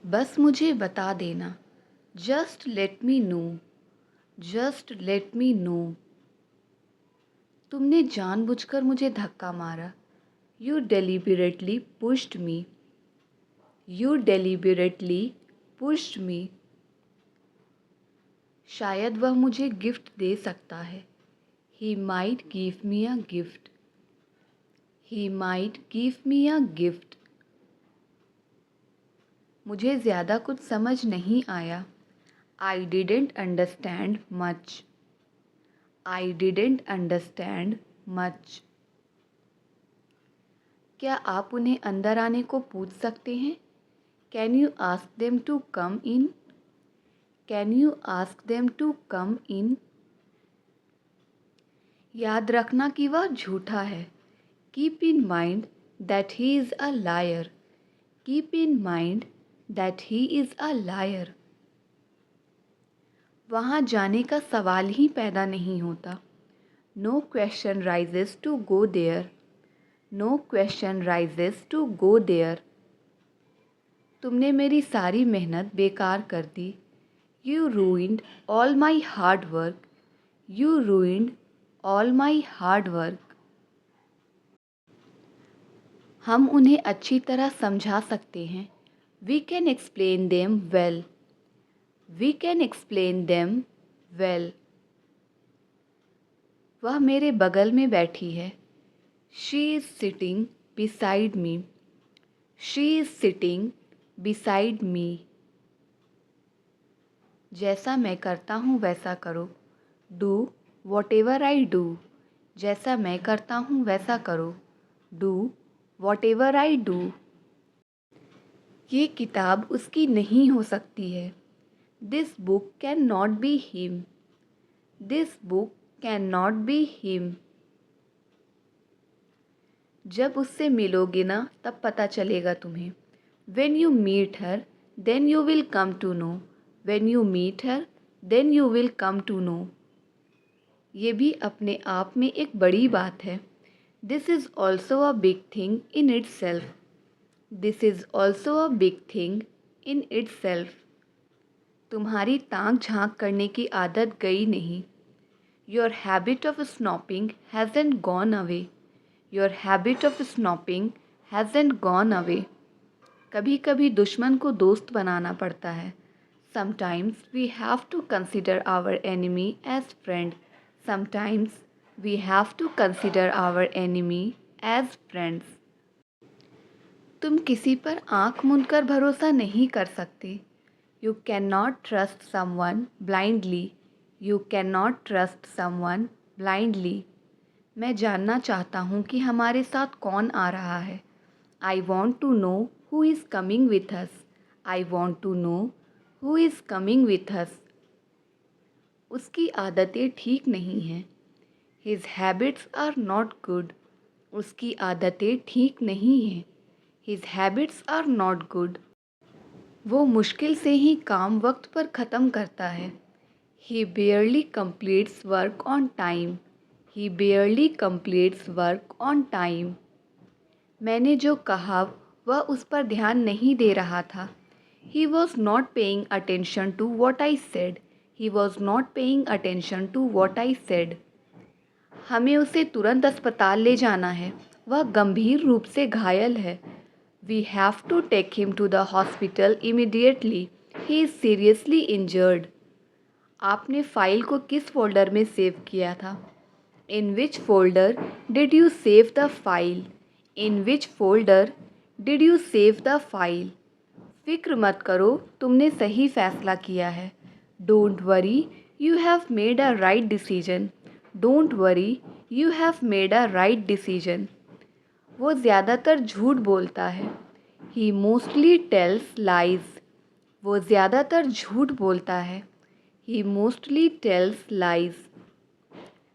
बस मुझे बता देना। Just let me know. Just let me know. तुमने जानबूझकर मुझे धक्का मारा। You deliberately pushed me. You deliberately pushed me. शायद वह मुझे गिफ्ट दे सकता है। He might give me a gift. He might give me a gift. मुझे ज़्यादा कुछ समझ नहीं आया। I didn't understand much. I didn't understand much. क्या आप उन्हें अंदर आने को पूछ सकते हैं? Can you ask them to come in? Can you ask them to come in? याद रखना कि वह झूठा है। Keep in mind that he is a liar. Keep in mind that he is a liar. वहाँ जाने का सवाल ही पैदा नहीं होता। No question raises to go there. No question raises to go there. तुमने मेरी सारी मेहनत बेकार कर दी। You ruined all my hard work. You ruined all my hard work. हम उन्हें अच्छी तरह समझा सकते हैं। We can explain them well. We can explain them well. वह मेरे बगल में बैठी है। She is sitting beside me. She is sitting beside me. जैसा मैं करता हूँ वैसा करो। Do whatever I do. जैसा मैं करता हूँ वैसा करो। Do whatever I do. ये किताब उसकी नहीं हो सकती है। This book can not be him. This book can not be him. जब उससे मिलोगे ना तब पता चलेगा तुम्हें। When you meet her, then you will come to know. When you meet her, then you will come to know. ये भी अपने आप में एक बड़ी बात है। This is also a big thing in itself. This is also a big thing in itself. तुम्हारी ताक झांक करने की आदत गई नहीं। Your habit of snobbing hasn't gone away. Your habit of snobbing hasn't gone away. कभी कभी दुश्मन को दोस्त बनाना पड़ता है। Sometimes we have to consider our enemy as friend. Sometimes we have to consider our enemy as friends. तुम किसी पर आँख मूंदकर भरोसा नहीं कर सकते। You cannot trust someone blindly. You cannot trust someone blindly. मैं जानना चाहता हूँ कि हमारे साथ कौन आ रहा है। I want to know who is coming with us. I want to know who is coming with us. उसकी आदतें ठीक नहीं हैं। His habits are not good. उसकी आदतें ठीक नहीं हैं। His habits are not good. वो मुश्किल से ही काम वक्त पर ख़त्म करता है। He barely completes work on time. He barely completes work on time. मैंने जो कहा वह उस पर ध्यान नहीं दे रहा था। He was not paying attention to what I said. He was not paying attention to what I said. हमें उसे तुरंत अस्पताल ले जाना है। वह गंभीर रूप से घायल है। We have to take him to the hospital immediately. He is seriously injured. आपने फ़ाइल को किस फ़ोल्डर में सेव किया था? In which folder did you save the file? In which folder did you save the file? फिक्र मत करो, तुमने सही फैसला किया है। Don't worry, you have made a right decision. Don't worry, you have made a right decision. वो ज़्यादातर झूठ बोलता है। He mostly tells lies. वो ज़्यादातर झूठ बोलता है। He mostly tells lies.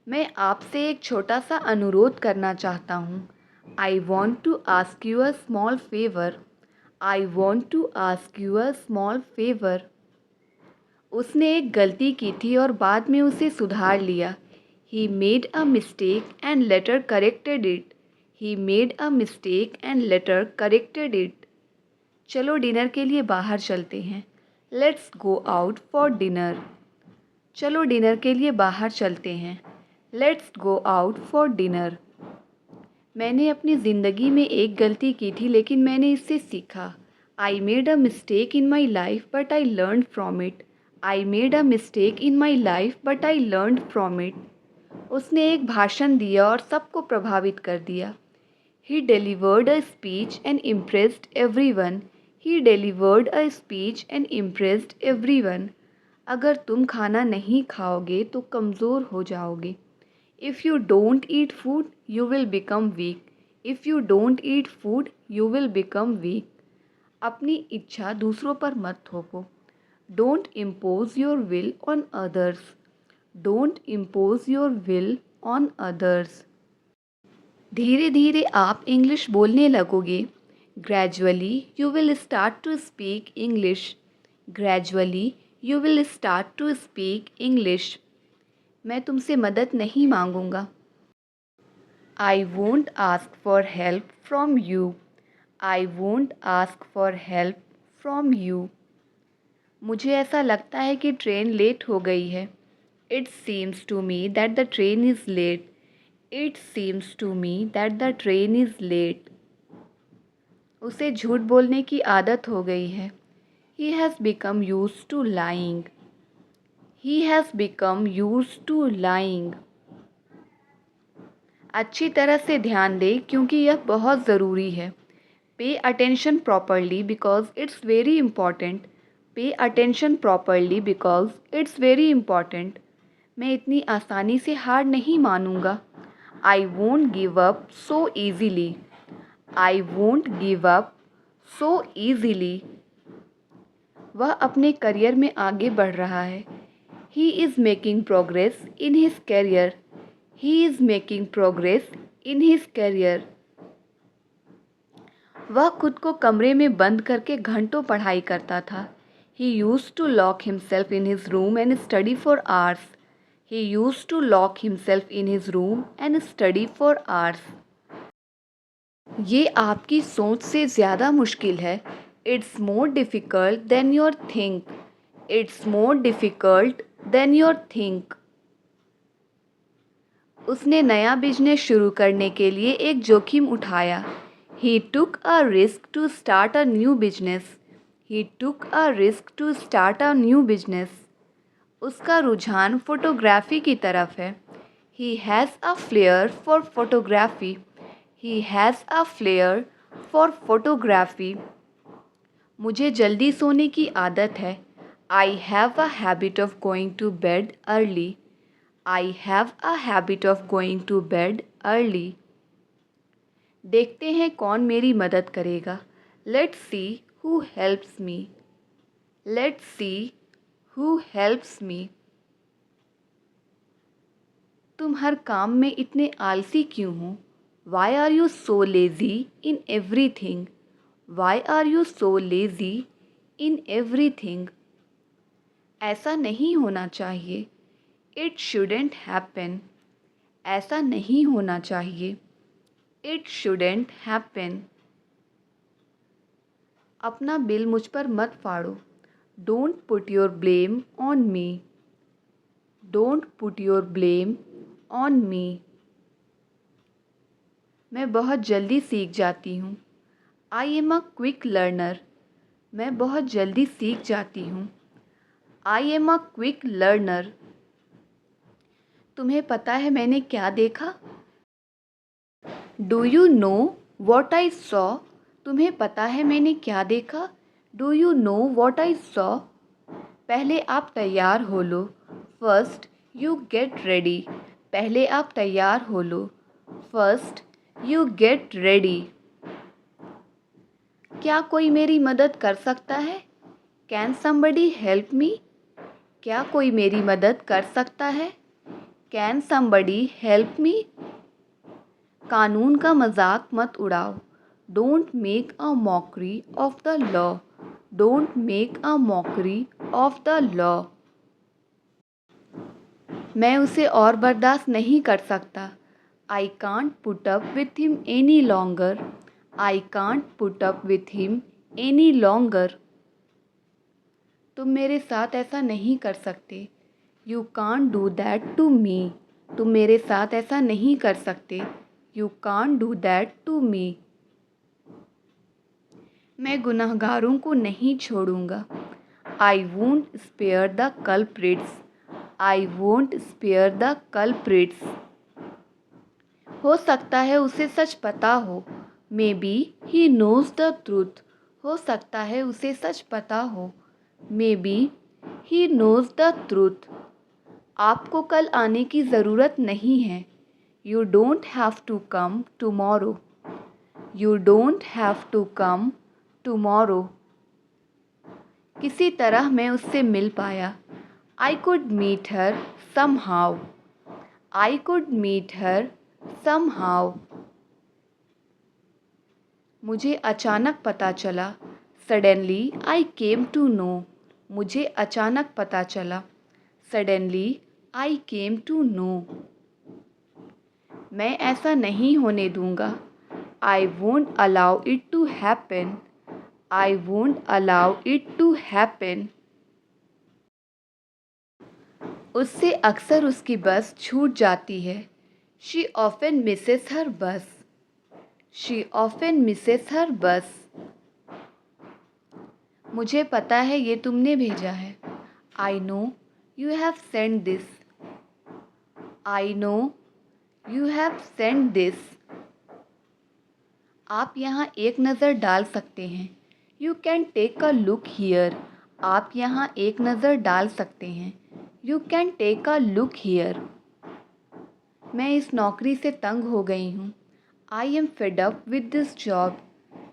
मैं आपसे एक छोटा सा अनुरोध करना चाहता हूँ। I want to ask you a small favor. I want to ask you a small favor. उसने एक गलती की थी और बाद में उसे सुधार लिया। He made a mistake and later corrected it. He made a mistake and later corrected it. चलो डिनर के लिए बाहर चलते हैं। Let's go out for dinner. चलो डिनर के लिए बाहर चलते हैं। Let's go out for dinner. मैंने अपनी ज़िंदगी में एक गलती की थी लेकिन मैंने इससे सीखा। I made a mistake in my life but I learn from it. I made a mistake in my life but I learn from it. उसने एक भाषण दिया और सबको प्रभावित कर दिया। He delivered a speech and impressed everyone. He delivered a speech and impressed everyone. अगर तुम खाना नहीं खाओगे तो कमज़ोर हो जाओगे। If you don't eat food, you will become weak. If you don't eat food, you will become weak. अपनी इच्छा दूसरों पर मत थोपो। Don't impose your will on others. Don't impose your will on others. धीरे धीरे आप इंग्लिश बोलने लगोगे। Gradually you will start to speak English. Gradually you will start to speak English. मैं तुमसे मदद नहीं मांगूंगा। I won't ask for help from you. I won't ask for help from you. मुझे ऐसा लगता है कि ट्रेन लेट हो गई है। It seems to me that the train is late. It seems to me that the train is late. उसे झूठ बोलने की आदत हो गई है। He has become used to lying. He has become used to lying. अच्छी तरह से ध्यान दे क्योंकि यह बहुत ज़रूरी है। Pay attention properly because it's very important. Pay attention properly because it's very important. मैं इतनी आसानी से हार नहीं मानूंगा। I won't give up so easily. I won't give up so easily. वह अपने करियर में आगे बढ़ रहा है। He is making progress in his career. He is making progress in his career. वह खुद को कमरे में बंद करके घंटों पढ़ाई करता था। He used to lock himself in his room and study for hours. He used to lock himself in his room and study for hours. ये आपकी सोच से ज़्यादा मुश्किल है। It's more difficult than you think. It's more difficult than you think. उसने नया business शुरू करने के लिए एक जोखिम उठाया। He took a risk to start a new business. He took a risk to start a new business. उसका रुझान फोटोग्राफी की तरफ है। He has a flair for photography. He has a flair for photography. मुझे जल्दी सोने की आदत है। I have a habit of going to bed early. I have a habit of going to bed early. देखते हैं कौन मेरी मदद करेगा। Let's see who helps me. Let's see who helps me. तुम हर काम में इतने आलसी क्यों हो? Why are you so lazy in everything? Why are you so lazy in everything? ऐसा नहीं होना चाहिए। It shouldn't happen. ऐसा नहीं होना चाहिए। It shouldn't happen. अपना बिल मुझ पर मत फाड़ो। Don't put your blame on me. Don't put your blame on me. मैं बहुत जल्दी सीख जाती हूँ। I am a quick learner. मैं बहुत जल्दी सीख जाती हूँ। I am a quick learner. तुम्हें पता है मैंने क्या देखा? Do you know what I saw? तुम्हें पता है मैंने क्या देखा? Do you know what I saw? पहले आप तैयार हो लो। First you get ready. पहले आप तैयार हो लो। First you get ready. क्या कोई मेरी मदद कर सकता है? Can somebody help me? क्या कोई मेरी मदद कर सकता है? Can somebody help me? कानून का मजाक मत उड़ाओ। Don't make a mockery of the law. Don't make a mockery of the law. मैं उसे और बर्दाश्त नहीं कर सकता। I can't put up with him any longer. I can't put up with him any longer. तुम मेरे साथ ऐसा नहीं कर सकते। You can't do that to me. तुम मेरे साथ ऐसा नहीं कर सकते। You can't do that to me. मैं गुनहगारों को नहीं छोड़ूंगा। I won't spare the culprits. I won't spare the culprits. हो सकता है उसे सच पता हो। Maybe he knows the truth. हो सकता है उसे सच पता हो। Maybe he knows the truth. आपको कल आने की ज़रूरत नहीं है। You don't have to come tomorrow. You don't have to come tomorrow. किसी तरह मैं उससे मिल पाया। I could meet her somehow. I could meet her somehow. मुझे अचानक पता चला। Suddenly I came to know. मुझे अचानक पता चला। Suddenly I came to know. मैं ऐसा नहीं होने दूंगा। I won't allow it to happen. I won't allow it to happen. उससे अक्सर उसकी बस छूट जाती है। शी ऑफन मिसेस हर बस। शी ऑफन मिसेस हर बस। मुझे पता है ये तुमने भेजा है। I know you have send this. I know you have send this. आप यहाँ एक नज़र डाल सकते हैं। You can take a look here. आप यहाँ एक नज़र डाल सकते हैं। You can take a look here. मैं इस नौकरी से तंग हो गई हूँ। I am fed up with this job.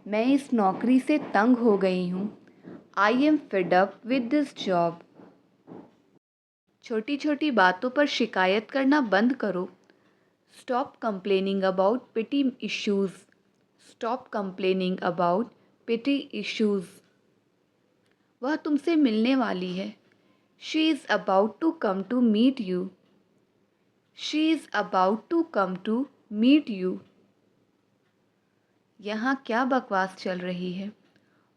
मैं इस नौकरी से तंग हो गई हूँ। I am fed up with this job. छोटी छोटी बातों पर शिकायत करना बंद करो। Stop complaining about petty issues. Stop complaining about petty issues. वह तुमसे मिलने वाली है। She is about to come to meet you. She is about to come to meet you. यहाँ क्या बकवास चल रही है।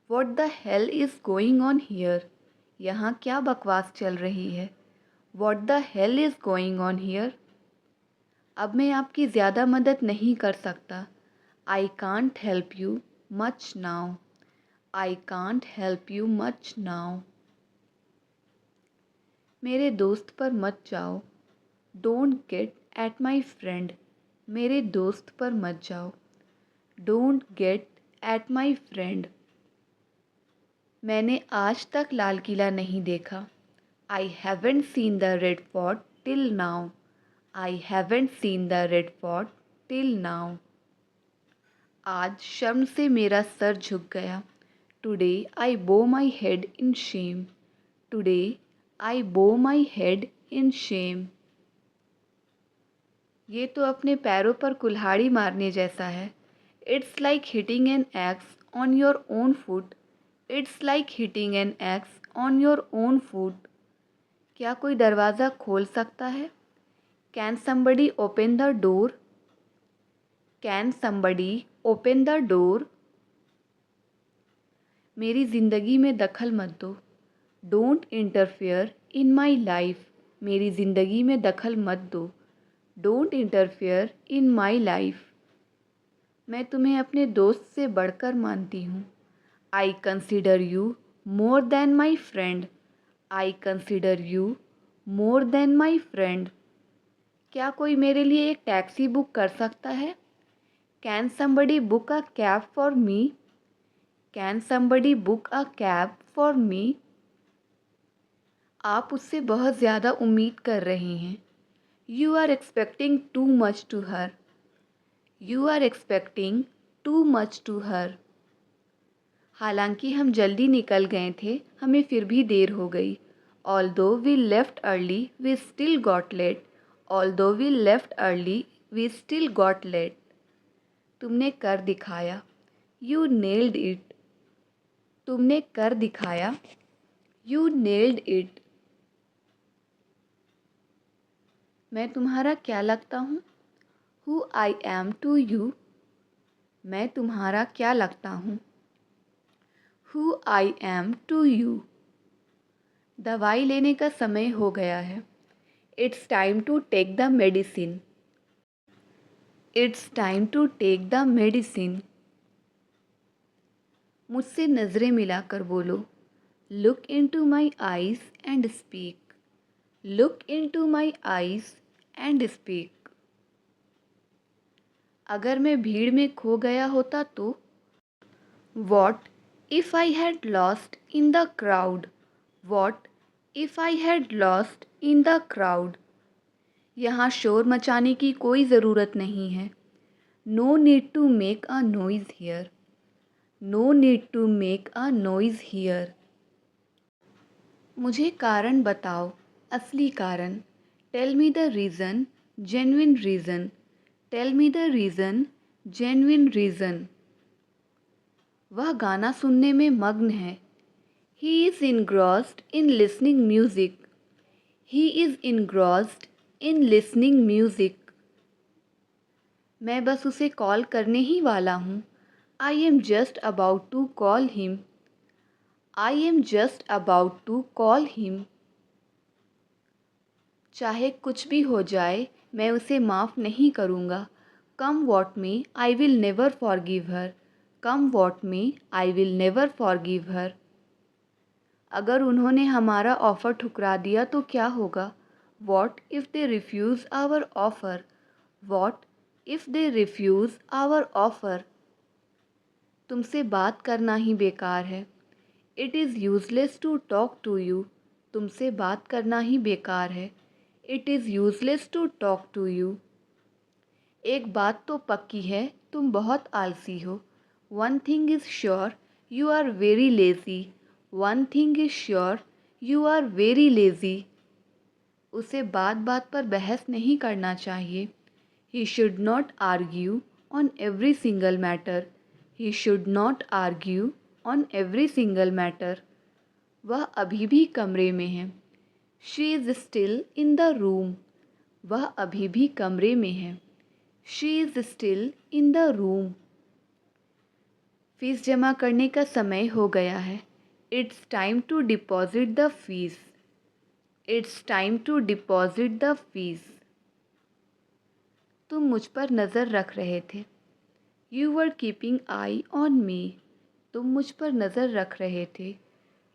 What the hell is going on here. यहाँ क्या बकवास चल रही है। What the hell is going on here. अब मैं आपकी ज़्यादा मदद नहीं कर सकता। I can't help you much now. I can't help you much now. मेरे दोस्त पर मत जाओ। Don't get at my friend. मेरे दोस्त पर मत जाओ। Don't get at my friend. मैंने आज तक लाल किला नहीं देखा। I haven't seen the red fort till now. I haven't seen the red fort till now. आज शर्म से मेरा सर झुक गया। टुडे आई बो my head in Shem. Today I बो माई हेड इन शेम। ये तो अपने पैरों पर कुल्हाड़ी मारने जैसा है। It's like hitting an axe on your own foot. It's like hitting an axe on your own foot. क्या कोई दरवाज़ा खोल सकता है। Can somebody open the door. Can somebody open the door. मेरी ज़िंदगी में दखल मत दो। Don't interfere in my life. मेरी ज़िंदगी में दखल मत दो। Don't interfere in my life. मैं तुम्हें अपने दोस्त से बढ़कर मानती हूँ। I consider you more than my friend. I consider you more than my friend. क्या कोई मेरे लिए एक टैक्सी बुक कर सकता है। Can somebody book a cab for me. Can somebody book a cab for me. आप उससे बहुत ज़्यादा उम्मीद कर रहे हैं। You are expecting too much to her. You are expecting too much to her. हालांकि हम जल्दी निकल गए थे, हमें फिर भी देर हो गई। Although we left early we still got late. Although we left early we still got late. तुमने कर दिखाया। You nailed it. तुमने कर दिखाया। You nailed it. मैं तुम्हारा क्या लगता हूँ। Who I am to you. मैं तुम्हारा क्या लगता हूँ। Who I am to you. दवाई लेने का समय हो गया है। It's time to take the medicine. It's time to take the medicine. मुझसे नज़रें मिलाकर बोलो। Look into my eyes and speak. Look into my eyes and speak. अगर मैं भीड़ में खो गया होता तो। What if I had lost in the crowd. What if I had lost in the crowd. यहाँ शोर मचाने की कोई ज़रूरत नहीं है। No need to make a noise here. No need to make a noise here. मुझे कारण बताओ, असली कारण। Tell me the reason, genuine reason. Tell me the reason, genuine reason. वह गाना सुनने में मग्न है। He is engrossed in listening music. He is engrossed in listening music. मैं बस उसे कॉल करने ही वाला हूँ। I am just about to call him. I am just about to call him. चाहे कुछ भी हो जाए, मैं उसे माफ़ नहीं करूँगा। Come what may I will never forgive her. Come what may I will never forgive her. अगर उन्होंने हमारा ऑफ़र ठुकरा दिया तो क्या होगा? What if they refuse our offer. What if they refuse our offer. तुमसे बात करना ही बेकार है। It is useless to talk to you. तुमसे बात करना ही बेकार है। It is useless to talk to you. एक बात तो पक्की है, तुम बहुत आलसी हो। One thing is sure, you are very lazy. One thing is sure, you are very lazy. उसे बात बात पर बहस नहीं करना चाहिए। He should not argue on every single matter. He should not argue on every single matter. वह अभी भी कमरे में है। She is still in the room. वह अभी भी कमरे में है। She is still in the room. Fees जमा करने का समय हो गया है। It's time to deposit the fees. It's time to deposit the fees. तुम मुझ पर नज़र रख रहे थे। You were keeping eye on me. तुम मुझ पर नज़र रख रहे थे।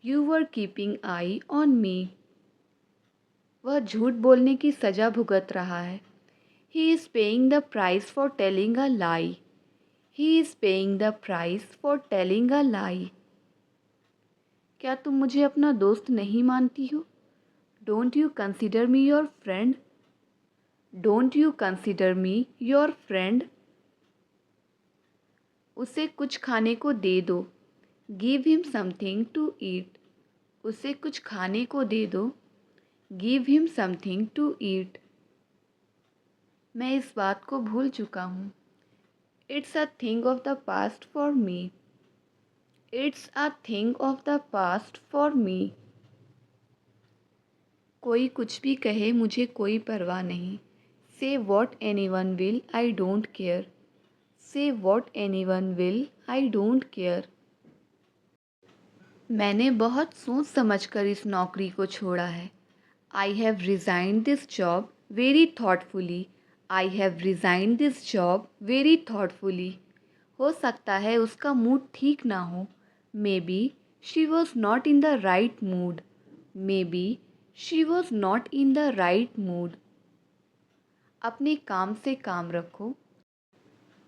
You were keeping eye on me. वह झूठ बोलने की सज़ा भुगत रहा है। He is paying the price for telling a lie. He is paying the price for telling a lie. क्या तुम मुझे अपना दोस्त नहीं मानती हो? Don't you consider me your friend. Don't you consider me your friend. उसे कुछ खाने को दे दो। Give him something to eat. उसे कुछ खाने को दे दो। Give him something to eat. मैं इस बात को भूल चुका हूँ। It's a thing of the past for me. It's a thing of the past for me. कोई कुछ भी कहे, मुझे कोई परवाह नहीं। Say what anyone will, I don't care. Say what anyone will, I don't care. मैंने बहुत सोच समझ कर इस नौकरी को छोड़ा है। I have resigned this job very thoughtfully. I have resigned this job very thoughtfully. हो सकता है उसका मूड ठीक ना हो। Maybe she was not in the right mood. Maybe she was not in the right mood. अपने काम से काम रखो।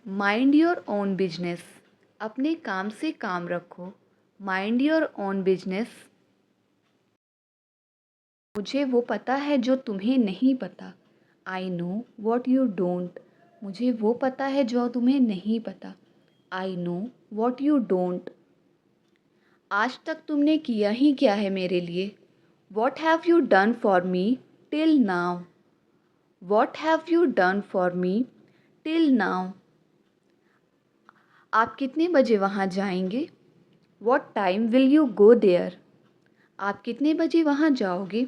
Mind your own business. अपने काम से काम रखो। Mind your own business. मुझे वो पता है जो तुम्हें नहीं पता। I know what you don't. मुझे वो पता है जो तुम्हें नहीं पता। I know what you don't. आज तक तुमने किया ही क्या है मेरे लिए? What have you done for me till now. What have you done for me till now. आप कितने बजे वहाँ जाएंगे? What time will you go there. आप कितने बजे वहाँ जाओगे?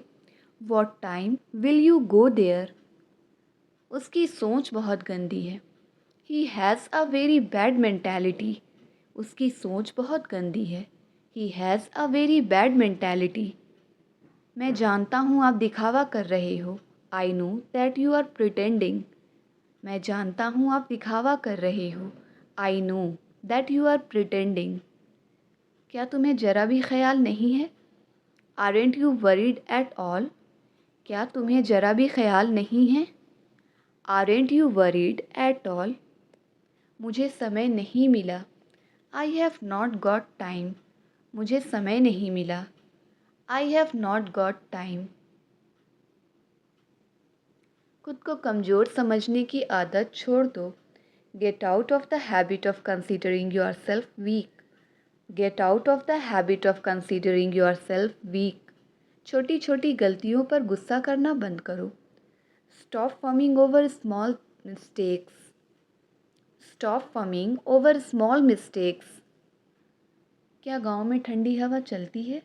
What time will you go there. उसकी सोच बहुत गंदी है। He has a very bad mentality. उसकी सोच बहुत गंदी है। He has a very bad mentality. मैं जानता हूँ आप दिखावा कर रहे हो. I know that you are pretending. मैं जानता हूँ आप दिखावा कर रहे हो. I know that you are pretending. क्या तुम्हें जरा भी ख्याल नहीं है? Aren't you worried at all? क्या तुम्हें जरा भी ख्याल नहीं है? Aren't you worried at all? मुझे समय नहीं मिला. I have not got time. मुझे समय नहीं मिला. I have not got time. खुद को कमज़ोर समझने की आदत छोड़ दो. Get out of the habit of considering yourself weak. Get out of the habit of considering yourself weak. छोटी छोटी गलतियों पर गुस्सा करना बंद करो. Stop fuming over small mistakes. Stop fuming over small mistakes. क्या गांव में ठंडी हवा चलती है?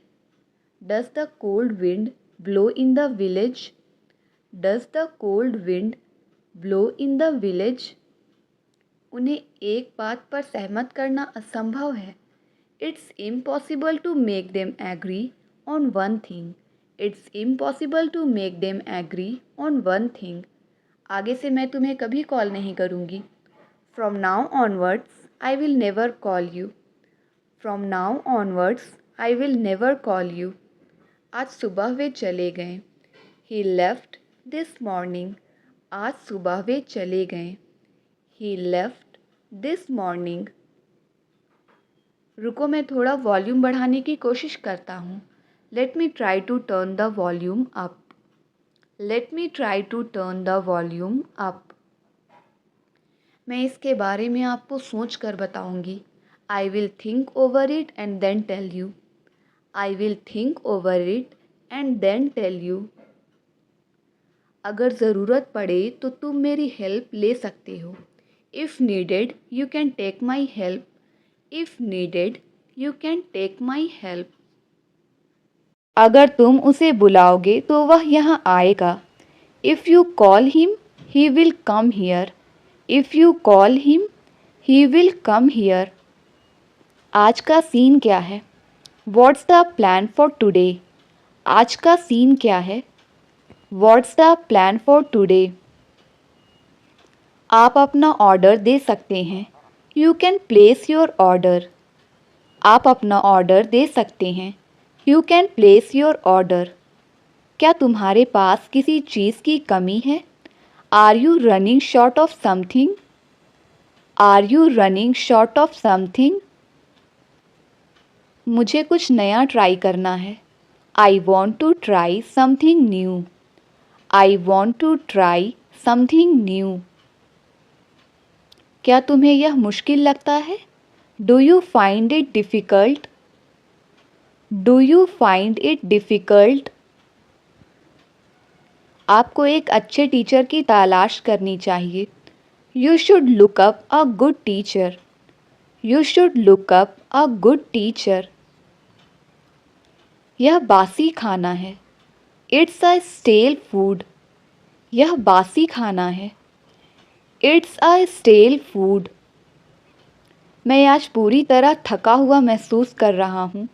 Does the cold wind blow in the village? Does the cold wind blow in the village? उन्हें एक बात पर सहमत करना असंभव है. It's impossible to make them agree on one thing. It's impossible to make them agree on one thing. आगे से मैं तुम्हें कभी कॉल नहीं करूँगी. From now onwards, I will never call you. From now onwards, I will never call you. आज सुबह वे चले गए. He left this morning. आज सुबह वे चले गए. He left this morning. रुको मैं थोड़ा वॉल्यूम बढ़ाने की कोशिश करता हूँ. Let me try to turn the volume up. Let me try to turn the volume up. मैं इसके बारे में आपको सोच कर बताऊँगी. I will think over it and then tell you. I will think over it and then tell you. अगर ज़रूरत पड़े तो तुम मेरी हेल्प ले सकते हो. If needed, you can take my help. If needed, you can take my help. अगर तुम उसे बुलाओगे तो वह यहाँ आएगा. If you call him, he will come here. If you call him, he will come here. आज का सीन क्या है? What's the plan for today? आज का सीन क्या है? What's the plan for today? आप अपना ऑर्डर दे सकते हैं. You can place your order. आप अपना ऑर्डर दे सकते हैं. You can place your order. क्या तुम्हारे पास किसी चीज़ की कमी है? Are you running short of something? Are you running short of something? मुझे कुछ नया ट्राई करना है. I want to try something new. I want to try something new. क्या तुम्हें यह मुश्किल लगता है? Do you find it difficult? Do you find it difficult? आपको एक अच्छे टीचर की तलाश करनी चाहिए. You should look up a good teacher. You should look up a good teacher. यह बासी खाना है. It's a stale food. यह बासी खाना है. It's a stale food. मैं आज पूरी तरह थका हुआ महसूस कर रहा हूँ.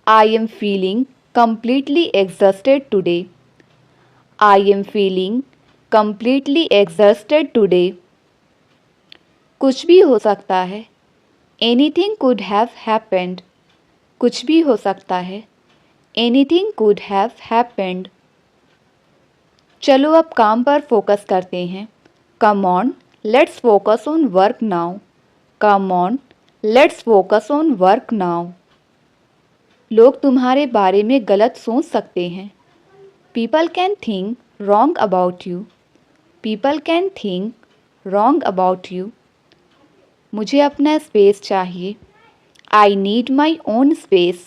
I am feeling completely exhausted today. I am feeling completely exhausted today. कुछ भी हो सकता है. Anything could have happened. कुछ भी हो सकता है. Anything could have happened. चलो अब काम पर फोकस करते हैं. Come on, let's focus on work now. Come on, let's focus on work now. लोग तुम्हारे बारे में गलत सोच सकते हैं. People can think wrong about you. People can think wrong about you. मुझे अपना स्पेस चाहिए. I need my own space.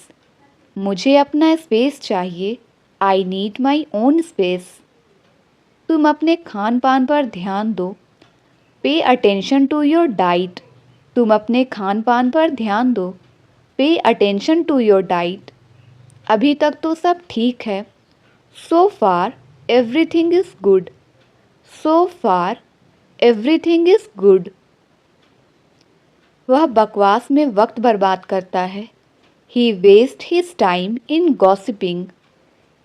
मुझे अपना स्पेस चाहिए. I need my own space. तुम अपने खान पान पर ध्यान दो. Pay attention to your diet. तुम अपने खान पान पर ध्यान दो. Pay attention to your diet. अभी तक तो सब ठीक है. So far, everything is good. So far, everything is good. वह बकवास में वक्त बर्बाद करता है. He wastes his time in gossiping.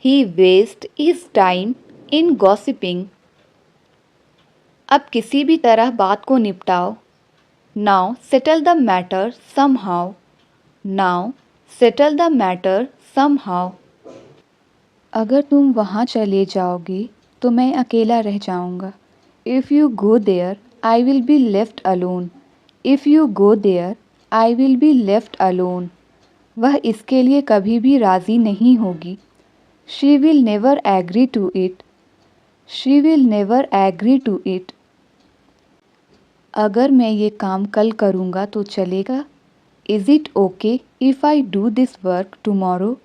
He wastes his time in gossiping. अब किसी भी तरह बात को निपटाओ. Now settle the matter somehow. Now settle the matter somehow. अगर तुम वहाँ चले जाओगे तो मैं अकेला रह जाऊँगा. If you go there, I will be left alone. If you go there, I will be left alone. वह इसके लिए कभी भी राज़ी नहीं होगी. She will never agree to it. She will never agree to it. अगर मैं ये काम कल करूँगा तो चलेगा. Is it okay if I do this work tomorrow?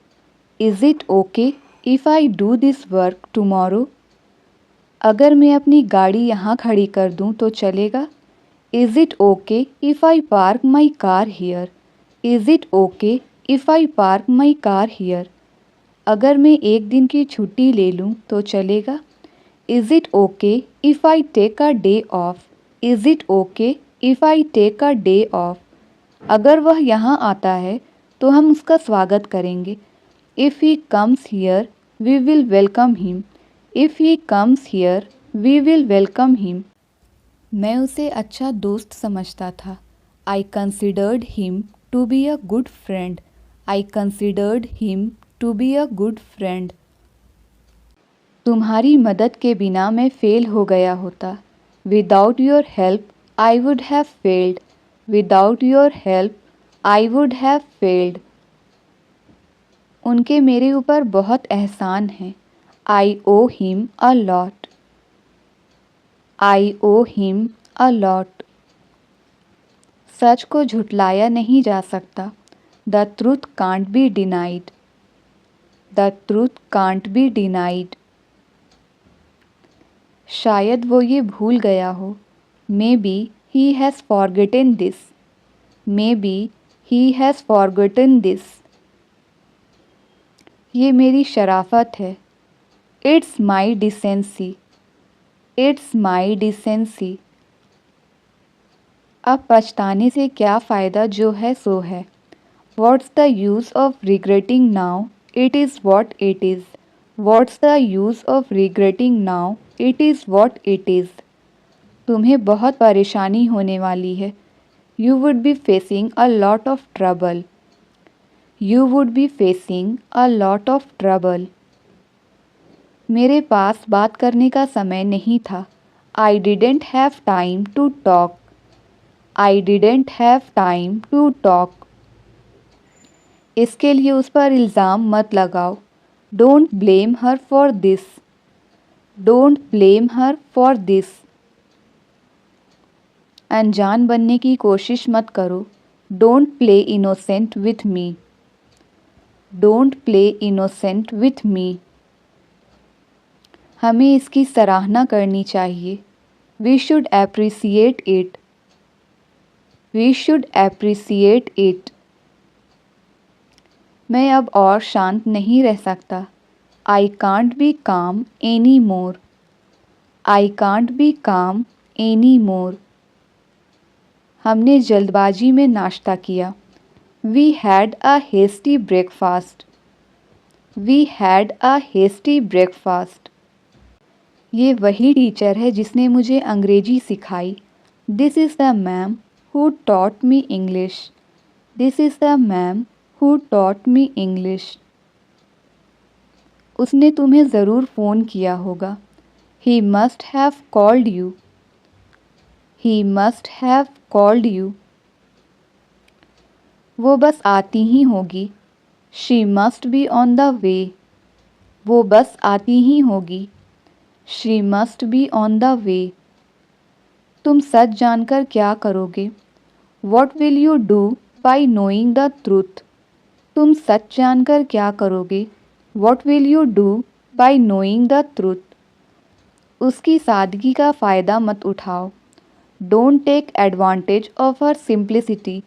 Is it okay if I do this work tomorrow? अगर मैं अपनी गाड़ी यहाँ खड़ी कर दूँ तो चलेगा. Is it okay if I park my car here? Is it okay if I park my car here? अगर मैं एक दिन की छुट्टी ले लूँ तो चलेगा. Is it okay if I take a day off? Is it okay if I take a day off? अगर वह यहाँ आता है तो हम उसका स्वागत करेंगे. If he comes here, we will welcome him. If he comes here, we will welcome him. मैं उसे अच्छा दोस्त समझता था. I considered him to be a good friend. I considered him to be a good friend. तुम्हारी मदद के बिना मैं फेल हो गया होता. Without your help, I would have failed. Without your help, I would have failed. उनके मेरे ऊपर बहुत एहसान है. I owe him a lot. I owe him a lot. सच को झुठलाया नहीं जा सकता. The truth can't be denied. The truth can't be denied. शायद वो ये भूल गया हो. Maybe he has forgotten this. Maybe he has forgotten this. ये मेरी शराफत है. It's my decency. It's my decency. अब पछताने से क्या फ़ायदा, जो है सो है. What's the use of regretting now? It is what it is. What's the use of regretting now? It is what it is. तुम्हें बहुत परेशानी होने वाली है. You would be facing a lot of trouble. You would be facing a lot of trouble. मेरे पास बात करने का समय नहीं था. I didn't have time to talk. I didn't have time to talk. इसके लिए उस पर इल्ज़ाम मत लगाओ. Don't blame her for this. Don't blame her for this. अनजान बनने की कोशिश मत करो. Don't play innocent with me. Don't play innocent with me. हमें इसकी सराहना करनी चाहिए. We should appreciate it. We should appreciate it. मैं अब और शांत नहीं रह सकता. I can't be calm anymore. I can't be calm anymore. हमने जल्दबाजी में नाश्ता किया. We had a hasty breakfast. We had a hasty breakfast. ये वही टीचर है जिसने मुझे अंग्रेजी सिखाई. This is the ma'am who taught me English. This is the ma'am who taught me English. उसने तुम्हें ज़रूर फ़ोन किया होगा. He must have called you. He must have called you. वो बस आती ही होगी. She must be on the way. वो बस आती ही होगी. She must be on the way. तुम सच जानकर क्या करोगे? What will you do by knowing the truth? तुम सच जानकर क्या करोगे? What will you do by knowing the truth? उसकी सादगी का फ़ायदा मत उठाओ. Don't take advantage of her simplicity.